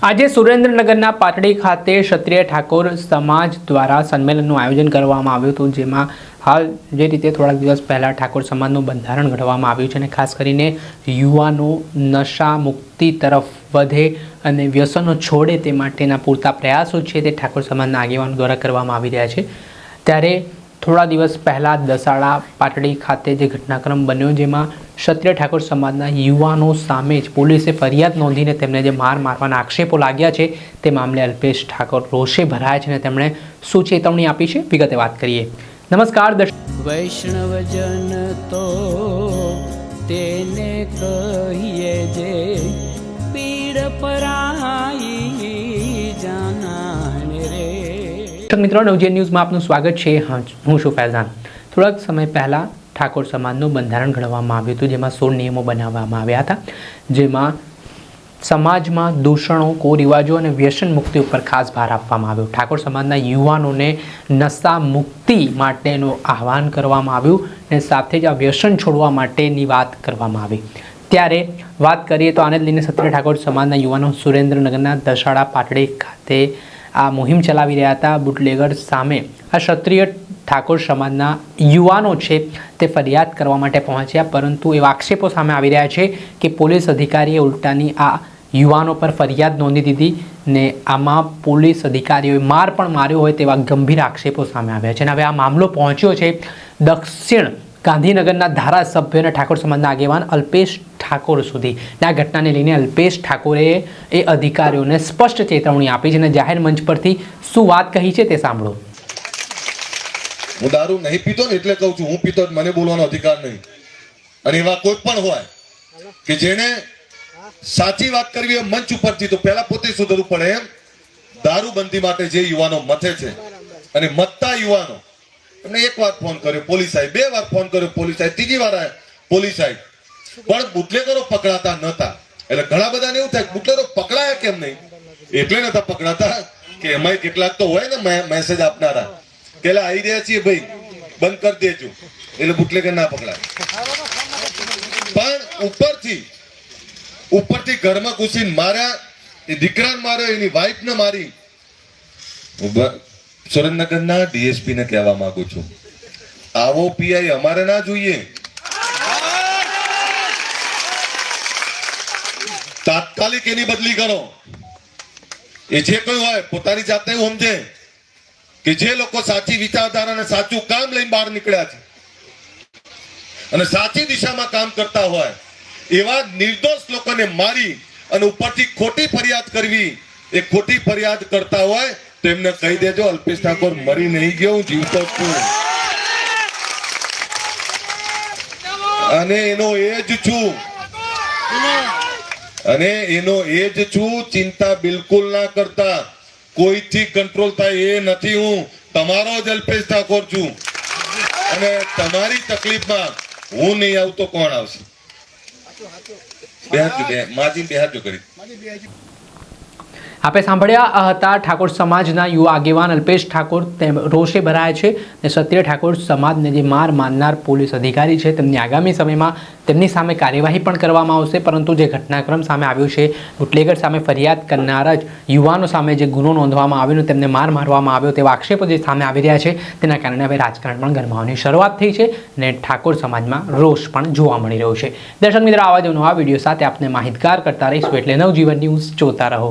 આજે સુરેન્દ્રનગરના પાટડી ખાતે ક્ષત્રિય ઠાકોર સમાજ દ્વારા સંમેલનનું આયોજન કરવામાં આવ્યું હતું, જેમાં હાલ જે રીતે થોડાક દિવસ પહેલાં ઠાકોર સમાજનું બંધારણ ઘડવામાં આવ્યું છે અને ખાસ કરીને યુવાનો નશા મુક્તિ તરફ વધે અને વ્યસનો છોડે તે માટેના પૂરતા પ્રયાસો છે તે ઠાકોર સમાજના આગેવાનો દ્વારા કરવામાં આવી રહ્યા છે। ત્યારે થોડા દિવસ પહેલાં દસાડા પાટડી ખાતે જે ઘટનાક્રમ બન્યો, જેમાં ક્ષત્રિય ઠાકોર સમાજના યુવાનો સામે જ પોલીસે ફરિયાદ નોંધીને તેમને જે મારવાના આક્ષેપો લાગ્યા છે તે મામલે અલ્પેશ ઠાકોર રોષે ભરાયા છે અને તેમણે શું ચેતવણી આપી છે, વિગતે વાત કરીએ। નમસ્કાર દર્શક। વૈષ્ણવજન તો તેને કહીએ જે પીડ પરાઈ જાનાને રે। મિત્રો, નવજીવન ન્યૂઝમાં આપનું સ્વાગત છે। હું છું ફૈઝાન। થોડાક સમય પહેલાં ઠાકોર સમાજનું બંધારણ ઘડવામાં આવ્યું હતું, જેમાં 16 નિયમો બનાવવામાં આવ્યા હતા, જેમાં સમાજમાં દૂષણો, કુરિવાજો અને વ્યસન મુક્તિ ઉપર ખાસ ભાર આપવામાં આવ્યો। ઠાકોર સમાજના યુવાનોને નશા મુક્તિ માટેનું આહવાન કરવામાં આવ્યું અને સાથે જ આ વ્યસન છોડવા માટેની વાત કરવામાં આવી। ત્યારે વાત કરીએ તો આને લઈને ક્ષત્રિય ઠાકોર સમાજના યુવાનો સુરેન્દ્રનગરના દસાડા પાટડી ખાતે આ મુહિમ ચલાવી રહ્યા હતા। બુટલેગર સામે આ ક્ષત્રિય ઠાકોર સમાજના યુવાનો છે તે ફરિયાદ કરવા માટે પહોંચ્યા, પરંતુ એવા આક્ષેપો સામે આવી રહ્યા છે કે પોલીસ અધિકારીએ ઉલટાની આ યુવાનો પર ફરિયાદ નોંધી દીધી ને આમાં પોલીસ અધિકારીઓએ માર પણ માર્યો હોય તેવા ગંભીર આક્ષેપો સામે આવ્યા છે। અને હવે આ મામલો પહોંચ્યો છે દક્ષિણ ગાંધીનગરના ધારાસભ્ય અને ઠાકોર સમાજના આગેવાન અલ્પેશ ઠાકોર સુધી। આ ઘટનાને લઈને અલ્પેશ ઠાકોરે એ અધિકારીઓને સ્પષ્ટ ચેતવણી આપી છે અને જાહેર મંચ પરથી શું વાત કહી છે તે સાંભળો। હું દારૂ નહીં પીતો ને એટલે કહું છું, હું પીતો મને બોલવાનો અધિકાર નહીં। અને એવા કોઈ પણ હોય કે જેને સાચી વાત કરવી હોય મંચ ઉપરથી, તો પહેલા પોતે સુધરવું પડે। એમ દારૂબંધી માટે જે યુવાનો મથે છે અને મતતા યુવાનો, એમને એક વાર ફોન કર્યો પોલીસ આવી, 2 વાર ફોન કર્યો પોલીસ આવી, 3જી વાર પોલીસ આવી, પણ બુટલેગરો પકડાતા નતા। એટલે ઘણા બધાને એવું થાય બુટલેગરો પકડાયા કેમ નહીં, એટલે નતા પકડાતા કે એમાં કેટલાક તો હોય ને મેસેજ આપનારા કે આવી રહ્યા છીએ ભાઈ, બંધ કરી દેજો, એટલે બુટલેગર ના પકડાય। પણ ઉપરથી ઘરમાં ઘૂસીને માર્યા, એ દીકરાને માર્યો, એની વાઈફને મારી। સુરેન્દ્રનગરના ડીએસપી ને કહેવા માંગુ છું, આવો પીઆઈ અમારે ના જોઈએ। તાત્કાલિક એની બદલી કરો। એ જે કોઈ હોય પોતાની જાતે એવું સમજે કે જે લોકો સાચી વિચારધારા અને સાચું કામ લઈને બહાર નીકળ્યા છે અને સાચી દિશામાં કામ કરતા હોય એવા નિર્દોષ લોકોને મારી અને ઉપરથી ખોટી ફરિયાદ કરવી, એ ખોટી ફરિયાદ કરતા હોય તો એમને કહી દેજો અલ્પેશ ઠાકોર મરી નહીં ગયો, હું જીવતો છું અને એનો એ જ છું। ચિંતા બિલકુલ ના કરતા, કોઈથી કંટ્રોલ થાય એ નથી। હું તમારો જ અલ્પેશ ઠાકોર છું અને તમારી તકલીફમાં હું નહીં આવું તો કોણ આવશે? માજી બેહાજો કરી। આપણે સાંભળ્યા હતા ઠાકોર સમાજના યુવા આગેવાન અલ્પેશ ઠાકોર રોષે ભરાયા છે અને ક્ષત્રિય ઠાકોર સમાજને જે માર મારનાર પોલીસ અધિકારી છે તેમની આગામી સમયમાં તેમની સામે કાર્યવાહી પણ કરવામાં આવશે। પરંતુ જે ઘટનાક્રમ સામે આવ્યો છે, બુટલેગર સામે ફરિયાદ કરનારા જ યુવાનો સામે જે ગુનો નોંધવામાં આવ્યો અને તેમને મારવામાં આવ્યો તેવા આક્ષેપો જે સામે આવી રહ્યા છે, તેના કારણે હવે રાજકારણ પણ ગરમાવાની શરૂઆત થઈ છે અને ઠાકોર સમાજમાં રોષ પણ જોવા મળી રહ્યો છે। દર્શક મિત્રો, આવા જ નવા વિડીયો સાથે આપને માહિતગાર કરતા રહીશું, એટલે નવજીવન ન્યૂઝ જોતા રહો।